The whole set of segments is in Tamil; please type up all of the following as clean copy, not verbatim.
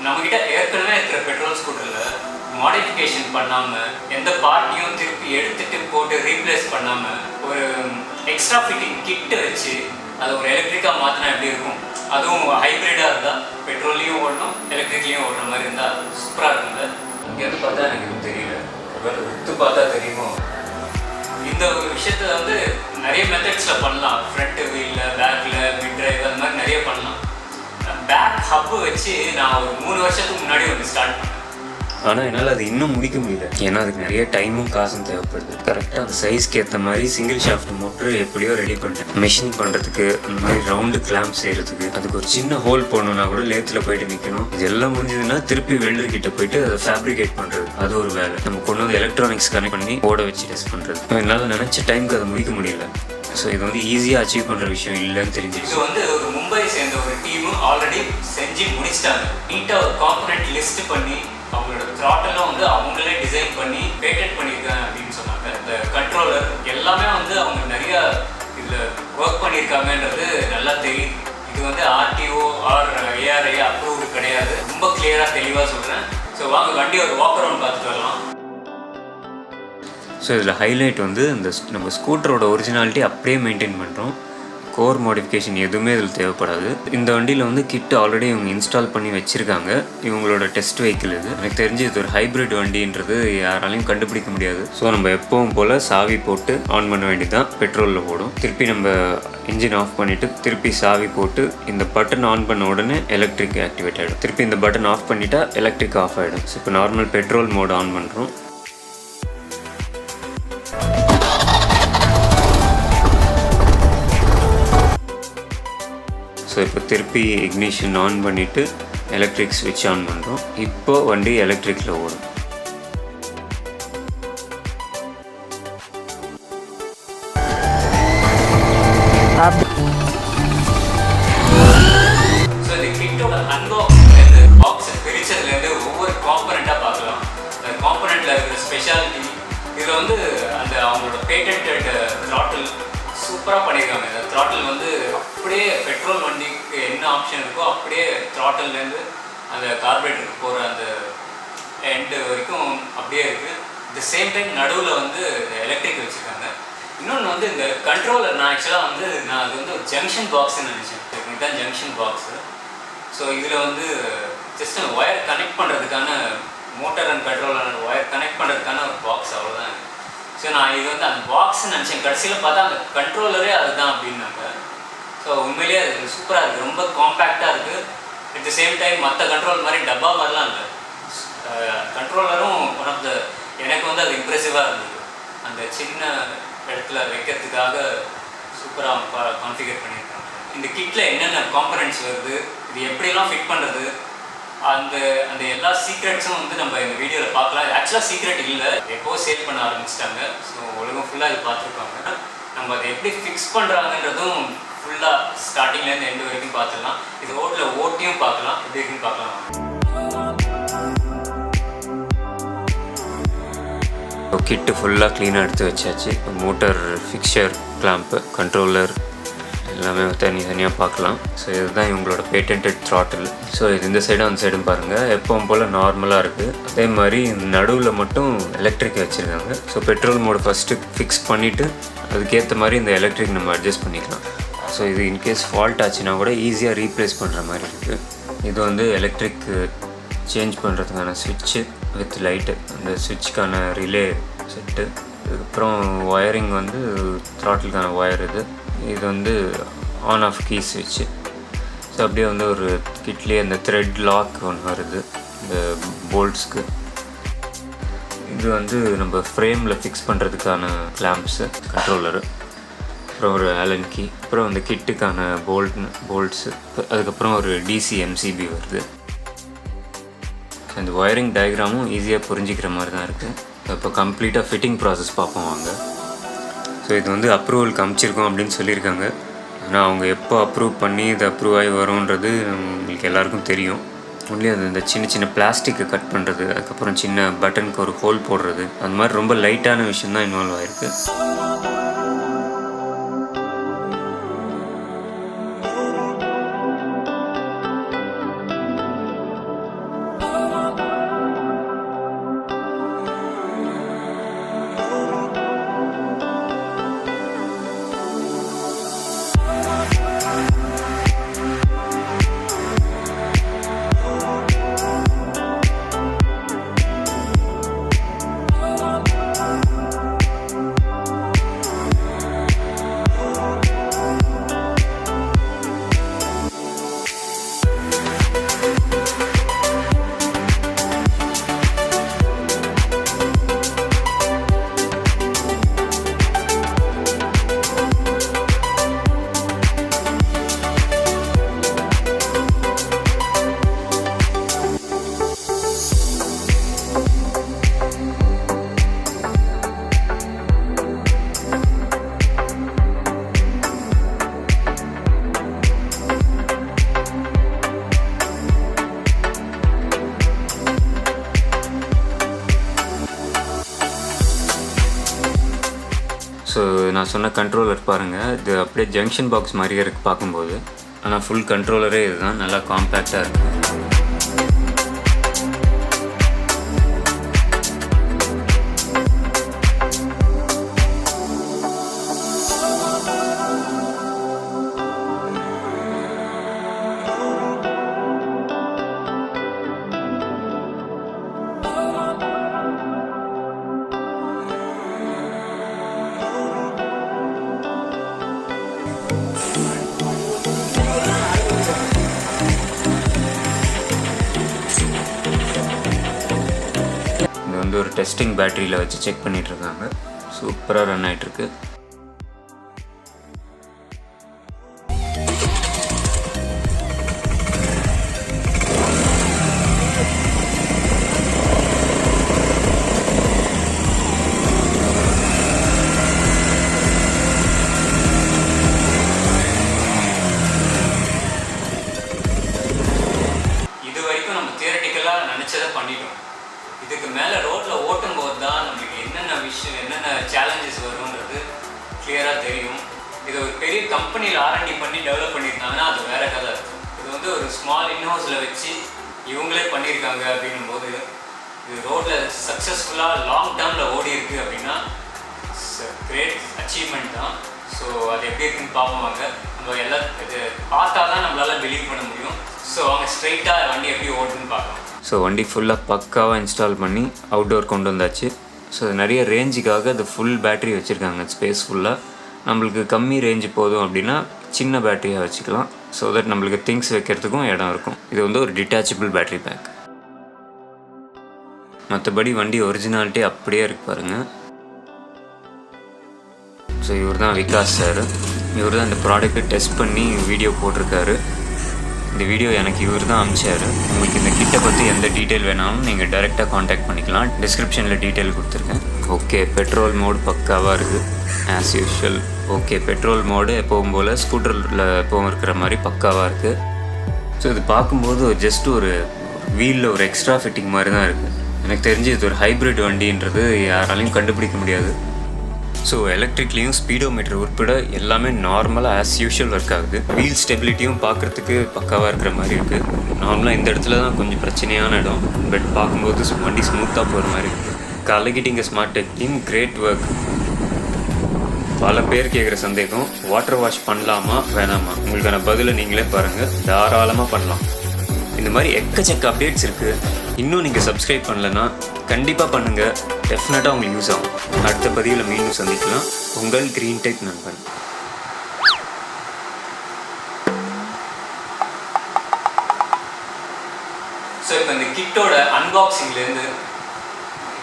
நம்மக்கிட்ட ஏற்கனவே இருக்கிற பெட்ரோல் ஸ்கூட்டரில் மாடிஃபிகேஷன் பண்ணாமல் எந்த பார்ட்டியும் திருப்பி எடுத்துகிட்டு போட்டு ரீப்ளேஸ் பண்ணாமல் ஒரு எக்ஸ்ட்ரா ஃபிட்டிங் கிட்டு வச்சு அதை ஒரு எலக்ட்ரிக்காக மாற்றினா எப்படி இருக்கும்? அதுவும் ஹைப்ரிடாக இருந்தால் பெட்ரோல்லையும் ஓடணும் எலக்ட்ரிக்லேயும் ஓடுற மாதிரி இருந்தால் சூப்பராக இருக்குங்க. இங்கேருந்து பார்த்தா எனக்கு எதுவும் தெரியல, ஒருவேளை விற்று பார்த்தா தெரியுமோ. இந்த ஒரு விஷயத்த வந்து நிறைய மெத்தட்ஸில் பண்ணலாம். ஃப்ரண்ட் வீலில், பேக்கில், மிட் டிரைவ் அந்த மாதிரி நிறைய பண்ணலாம். பேக் ஹப்பு வச்சு நான் ஒரு 3 வருஷத்துக்கு முன்னாடி வந்து ஸ்டார்ட் பண்ணேன். ஆனால் என்னால் அது இன்னும் முடிக்க முடியல. ஏன்னா அதுக்கு நிறைய டைமும் காசும் தேவைப்படுது. கரெக்டாக அந்த சைஸ்க்கு ஏற்ற மாதிரி சிங்கிள் ஷாஃப்ட் மோட்டர் எப்படியோ ரெடி பண்ணிட்டேன். மெஷின் பண்ணுறதுக்கு, அந்த மாதிரி ரவுண்டு கிளாம்ப் செய்கிறதுக்கு, அதுக்கு ஒரு சின்ன ஹோல் போடணுன்னா கூட லேத்தில் போயிட்டு நிற்கணும். இதெல்லாம் முடிஞ்சதுன்னா திருப்பி வெல்டர்கிட்ட போயிட்டு அதை ஃபேப்ரிகேட் பண்ணுறது, அது ஒரு வேலை. நம்ம கொண்டு வந்து எலக்ட்ரானிக்ஸ் கனெக்ட் பண்ணி ஓட வச்சு டெஸ்ட் பண்ணுறது. என்னால் நினச்ச டைமுக்கு அதை முடிக்க முடியல. ஸோ இது வந்து ஈஸியாக அச்சீவ் பண்ணுற விஷயம் இல்லைன்னு தெரிஞ்சிச்சு. இது வந்து ஒரு மும்பை சேர்ந்த ஒரு டீமு ஆல்ரெடி செஞ்சு முடிச்சிட்டாங்க. நீட்டாக ஒரு காம்பனண்ட் லிஸ்ட் பண்ணி அவங்களோட த்ராட்டெல்லாம் வந்து அவங்களே டிசைன் பண்ணி பேட்டன்ட் பண்ணியிருக்காங்க அப்படின்னு சொன்னாங்க. இந்த கண்ட்ரோலர் எல்லாமே வந்து அவங்க நிறையா இதில் ஒர்க் பண்ணியிருக்காங்கன்றது நல்லா தெரியுது. இது வந்து ஆர்டிஓ ஆர் ஏஆர்ஐ அப்ரூவ்டு கிடையாது. ரொம்ப கிளியராக தெளிவாக சொல்கிறேன். ஸோ வாங்க வண்டி ஒரு வாக் அரவுண்ட் பார்த்துட்டு வரலாம். ஸோ இதில் ஹைலைட் வந்து இந்த நம்ம ஸ்கூட்டரோட ஒரிஜினாலிட்டி அப்படியே மெயின்டைன் பண்ணுறோம். கோர் மாடிஃபிகேஷன் எதுவுமே இதில் தேவைப்படாது. இந்த வண்டியில் வந்து கிட் ஆல்ரெடி இவங்க இன்ஸ்டால் பண்ணி வச்சுருக்காங்க. இவங்களோட டெஸ்ட் வெஹிக்கிள் இது. எனக்கு தெரிஞ்சு இது ஒரு ஹைப்ரிட் வண்டின்றது யாராலையும் கண்டுபிடிக்க முடியாது. ஸோ நம்ம எப்பவும் போல் சாவி போட்டு ஆன் பண்ண வேண்டியது தான். பெட்ரோலில் ஓடும். திருப்பி நம்ம இன்ஜின் ஆஃப் பண்ணிவிட்டு திருப்பி சாவி போட்டு இந்த பட்டன் ஆன் பண்ண உடனே எலக்ட்ரிக் ஆக்டிவேட் ஆகிடும். திருப்பி இந்த பட்டன் ஆஃப் பண்ணிட்டா எலக்ட்ரிக் ஆஃப் ஆகிடும். ஸோ இப்போ நார்மல் பெட்ரோல் மோட் ஆன் பண்ணுறோம். ஸோ இப்போ திருப்பி இக்னிஷன் ஆன் பண்ணிவிட்டு எலக்ட்ரிக் ஸ்விட்ச் ஆன் பண்ணுறோம். இப்போ வண்டி எலக்ட்ரிக்கில் ஓடும். ஸோ இந்த கிட்டோட அன்பாக்சிங்லேருந்து பாக்ஸை பிரிச்சதுலேருந்து ஒவ்வொரு காம்பனண்ட்டாக பார்க்கலாம். அந்த காம்பனண்ட்டில் இருக்கிற ஸ்பெஷாலிட்டி இதில் வந்து அந்த அவங்களோட பேட்டன்ட் த்ராட்டில் சூப்பராக பண்ணியிருக்காங்க. இந்த த்ராட்டில் வந்து அப்படியே பெட்ரோல் வண்டிக்கு என்ன ஆப்ஷன் இருக்கோ அப்படியே த்ராட்டில்லேருந்து அந்த கார்பரேட்டருக்கு போகிற அந்த எண்டு வரைக்கும் அப்படியே இருக்குது. த சேம் டைம் நடுவில் வந்து எலக்ட்ரிக் வச்சுருக்காங்க. இன்னொன்று வந்து இந்த கண்ட்ரோலர் நான் ஆக்சுவலாக வந்து நான் அது வந்து ஒரு ஜங்ஷன் பாக்ஸ்ன்னு நினச்சேன். இதுதான் ஜங்ஷன் பாக்ஸு. ஸோ இதில் வந்து ஜஸ்ட் ஒயர் கனெக்ட் பண்ணுறதுக்கான motor and controller wire connect பண்ணுறதுக்கான ஒரு பாக்ஸ், அவ்வளோதான். ஸோ நான் இது வந்து அந்த பாக்ஸ் நினச்சேன். கடைசியில் பார்த்தா அந்த கண்ட்ரோலரே அதுதான் அப்படின்னாங்க. ஸோ உண்மையிலேயே அது சூப்பராக இருக்குது. ரொம்ப காம்பேக்டாக இருக்குது. அட் த சேம் டைம் மற்ற கண்ட்ரோல் மாதிரி டப்பா மாதிரிலாம் இல்லை. கண்ட்ரோலரும் ஒன் ஆஃப் த எனக்கு வந்து அது இம்ப்ரெசிவாக இருந்தது. அந்த சின்ன இடத்துல வைக்கிறதுக்காக சூப்பராக கான்ஃபிகர் பண்ணியிருக்காங்க. இந்த கிட்டில் என்னென்ன காம்பனண்ட்ஸ் வருது, இது எப்படிலாம் ஃபிட் பண்ணுறது, அந்த அந்த எல்லா சீக்ரெட்ஸும் வந்து நம்ம இந்த வீடியோவில் பார்க்கலாம். ஆக்சுவலாக சீக்ரெட் இல்லை, எப்போது சேல் பண்ண ஆரம்பிச்சிட்டாங்க. ஸோ உலகம் ஃபுல்லாக இது பார்த்துருப்பாங்க. நம்ம அதை எப்படி ஃபிக்ஸ் பண்ணுறாங்கன்றதும் ஃபுல்லாக ஸ்டார்டிங்லேருந்து எண்டு வரைக்கும் பார்த்துக்கலாம். இது ரோட்டில் ஓட்டியும் பார்க்கலாம், எப்படி இருக்குன்னு பார்க்கலாம். கிட்டு ஃபுல்லாக க்ளீனாக எடுத்து வச்சாச்சு. மோட்டர் ஃபிக்சர், கிளாம்ப்பு, கண்ட்ரோலர் எல்லாமே தனியாக பார்க்கலாம். ஸோ இதுதான் இவங்களோட பேட்டன்ட் த்ராட்டில். ஸோ இது இந்த சைடும் அந்த சைடும் பாருங்கள், எப்பவும் போல் நார்மலாக இருக்குது. அதே மாதிரி நடுவில் மட்டும் எலக்ட்ரிக் வச்சுருக்காங்க. So petrol mode first fix பண்ணிவிட்டு அதுக்கேற்ற மாதிரி இந்த எலக்ட்ரிக் நம்ம அட்ஜஸ்ட் பண்ணிக்கலாம். ஸோ இது இன்கேஸ் ஃபால்ட் ஆச்சுன்னா கூட ஈஸியாக ரீப்ளேஸ் பண்ணுற மாதிரி இருக்குது. இது வந்து எலக்ட்ரிக் சேஞ்ச் பண்ணுறதுக்கான ஸ்விட்சு வித் லைட்டு, அந்த ஸ்விட்சுக்கான ரிலே செட்டு. அதுக்கப்புறம் ஒயரிங் வந்து த்ராட்டிலுக்கான ஒயர். இது வந்து ஆன் ஆஃப் கீ ஸ்விட்சு. ஸோ அப்படியே வந்து ஒரு கிட்லேயே அந்த த்ரெட் லாக் ஒன்று வருது இந்த போல்ட்ஸ்க்கு. இது வந்து நம்ம ஃப்ரேமில் ஃபிக்ஸ் பண்ணுறதுக்கான கிளாம்ப்ஸு, கண்ட்ரோலரு, அப்புறம் ஒரு ஆலன் கீ, அப்புறம் அந்த கிட்டுக்கான போல்ட்ஸு, அதுக்கப்புறம் ஒரு டிசி எம்சிபி வருது. இந்த ஒயரிங் டயக்ராமும் ஈஸியாக புரிஞ்சிக்கிற மாதிரி தான் இருக்குது. இப்போ கம்ப்ளீட்டாக ஃபிட்டிங் ப்ராசஸ் பார்ப்போம் வாங்க. ஸோ இது வந்து அப்ரூவல் காமிச்சிருக்கோம் அப்படின்னு சொல்லியிருக்காங்க. ஆனால் அவங்க எப்போ அப்ரூவ் பண்ணி இது அப்ரூவ் ஆகி வரும்ன்றது உங்களுக்கு எல்லாருக்கும் தெரியும். ஒன்லி அது இந்த சின்ன சின்ன பிளாஸ்டிக்கை கட் பண்ணுறது, அதுக்கப்புறம் சின்ன பட்டனுக்கு ஒரு ஹோல் போடுறது, அந்த மாதிரி ரொம்ப லைட்டான விஷயம் தான் இன்வால்வ் ஆகிருக்கு. ஸோ நான் சொன்ன கண்ட்ரோலர் பாருங்கள், இது அப்படியே ஜங்ஷன் பாக்ஸ் மாதிரியே இருக்குது பார்க்கும்போது. ஆனால் ஃபுல் கண்ட்ரோலரே இதுதான், நல்லா காம்பேக்டாக இருக்குது. வந்து ஒரு டெஸ்டிங் பேட்டரியில் வச்சு செக் பண்ணிகிட்ருக்காங்க. சூப்பராக ரன் ஆகிட்டுருக்கு. இது வரைக்கும் நம்ம தியரட்டிக்கலாக நினச்சதை பண்ணிட்டோம். இதுக்கு மேலே ரோட்டில் ஓட்டும் போது தான் நம்மளுக்கு என்னென்ன சேலஞ்சஸ் வரும்ன்றது கிளியராக தெரியும். இது ஒரு பெரிய கம்பெனியில் R&D பண்ணி டெவலப் பண்ணியிருந்தாங்கன்னா அது வேறு கதை. இது வந்து ஒரு ஸ்மால் இன்ஹவுஸில் வச்சு இவங்களே பண்ணியிருக்காங்க அப்படின்னும் போது இது ரோட்டில் சக்ஸஸ்ஃபுல்லாக லாங் டேர்மில் ஓடி இருக்குது அப்படின்னா கிரேட் அச்சீவ்மெண்ட் தான். ஸோ அது எப்படி இருக்குன்னு பார்ப்போம். நம்ம எல்லாம் இது பார்த்தா தான் நம்மளால் பிலீவ் பண்ண முடியும். ஸோ அவங்க ஸ்ட்ரைட்டாக வண்டி எப்படி ஓடுதுன்னு பார்க்கலாம். ஸோ வண்டி ஃபுல்லாக பக்காவாக இன்ஸ்டால் பண்ணி அவுட்டோர் கொண்டு வந்தாச்சு. ஸோ நிறைய ரேஞ்சுக்காக அது ஃபுல் பேட்ரி வச்சுருக்காங்க. ஸ்பேஸ் ஃபுல்லாக நம்மளுக்கு கம்மி ரேஞ்சு போதும் அப்படின்னா சின்ன பேட்டரியாக வச்சுக்கலாம். ஸோ தட் நம்மளுக்கு திங்ஸ் வைக்கிறதுக்கும் இடம் இருக்கும். இது வந்து ஒரு டிட்டாச்சபிள் பேட்ரி பேக். மற்றபடி வண்டி ஒரிஜினாலிட்டி அப்படியே இருக்கு பாருங்கள். ஸோ இவர் தான் விகாஸ் சார். இவர் தான் இந்த ப்ராடக்ட்டை டெஸ்ட் பண்ணி வீடியோ போட்டிருக்காரு. இந்த வீடியோ எனக்கு இவர் தான் அனுப்பிச்சார். உங்களுக்கு இந்த கிட்டை பற்றி எந்த டீட்டெயில் வேணாலும் நீங்கள் டைரெக்டாக காண்டாக்ட் பண்ணிக்கலாம். டிஸ்கிரிப்ஷனில் டீட்டெயில் கொடுத்துருக்கேன். ஓகே, பெட்ரோல் மோடு பக்காவாக இருக்குது as usual. Okay, petrol mode எப்போவும் போல் ஸ்கூட்டரில் எப்போவும் இருக்கிற மாதிரி பக்காவாக இருக்குது. ஸோ இது பார்க்கும்போது ஜஸ்ட் ஒரு வீலில் ஒரு எக்ஸ்ட்ரா ஃபிட்டிங் மாதிரி தான் இருக்குது. எனக்கு தெரிஞ்சு இது ஒரு ஹைப்ரிட் வண்டின்றது யாராலையும் கண்டுபிடிக்க முடியாது. ஸோ எலக்ட்ரிக்லேயும் ஸ்பீடோமீட்டர் உட்பட எல்லாமே நார்மலாக ஆஸ் யூஷுவல் ஒர்க் ஆகுது. வீல் ஸ்டெபிலிட்டியும் பார்க்குறதுக்கு பக்காவாக இருக்கிற மாதிரி இருக்குது. நார்மலாக இந்த இடத்துல தான் கொஞ்சம் பிரச்சனையான இடம். பட் பார்க்கும்போது வண்டி ஸ்மூத்தாக போகிற மாதிரி இருக்குது. கலக்கிட்டிங்க smart tech team, great work. பல பேர் கேட்குற சந்தேகம், வாட்டர் வாஷ் பண்ணலாமா வேணாமா? உங்களுக்கான பதிலை நீங்களே பாருங்கள். தாராளமாக பண்ணலாம். இந்த மாதிரி எக்கச்சக்க அப்டேட்ஸ் இருக்குது. இன்னும் நீங்கள் சப்ஸ்கிரைப் பண்ணலைன்னா கண்டிப்பாக பண்ணுங்கள். டெஃபினட்டாக உங்களுக்கு யூஸ் ஆகும். அடுத்த பதிவில் மீண்டும் சந்திக்கலாம். உங்கள் கிரீன் டெக் நண்பன். ஸோ இப்போ இந்த கிட்டோட அன்பாக்சிங்லேருந்து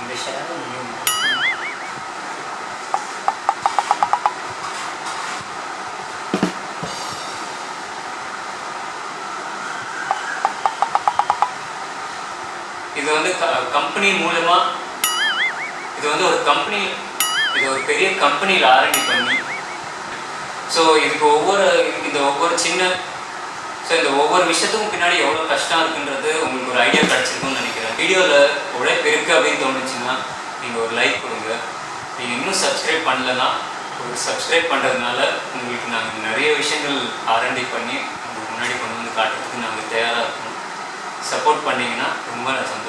இந்த ஷேர் இது வந்து கம்பெனி மூலமாக இது வந்து ஒரு பெரிய கம்பெனியில் R&D பண்ணி ஸோ இதுக்கு ஒவ்வொரு சின்ன இந்த ஒவ்வொரு விஷயத்துக்கும் பின்னாடி எவ்வளோ கஷ்டம் இருக்குன்றது உங்களுக்கு ஒரு ஐடியா கிடச்சிருக்குன்னு நினைக்கிறேன். வீடியோவில் உழைப்பு இருக்குது அப்படின்னு தோணுச்சுன்னா நீங்கள் ஒரு லைக் கொடுங்க. நீங்கள் இன்னும் சப்ஸ்கிரைப் பண்ணலைன்னா ஒரு சப்ஸ்கிரைப் பண்ணுறதுனால உங்களுக்கு நாங்கள் நிறைய விஷயங்கள் R&D பண்ணி உங்களுக்கு முன்னாடி கொண்டு வந்து காட்டுறதுக்கு நாங்கள் தயாராக இருக்கோம். சப்போர்ட் பண்ணிங்கன்னா ரொம்ப சந்தோஷம்.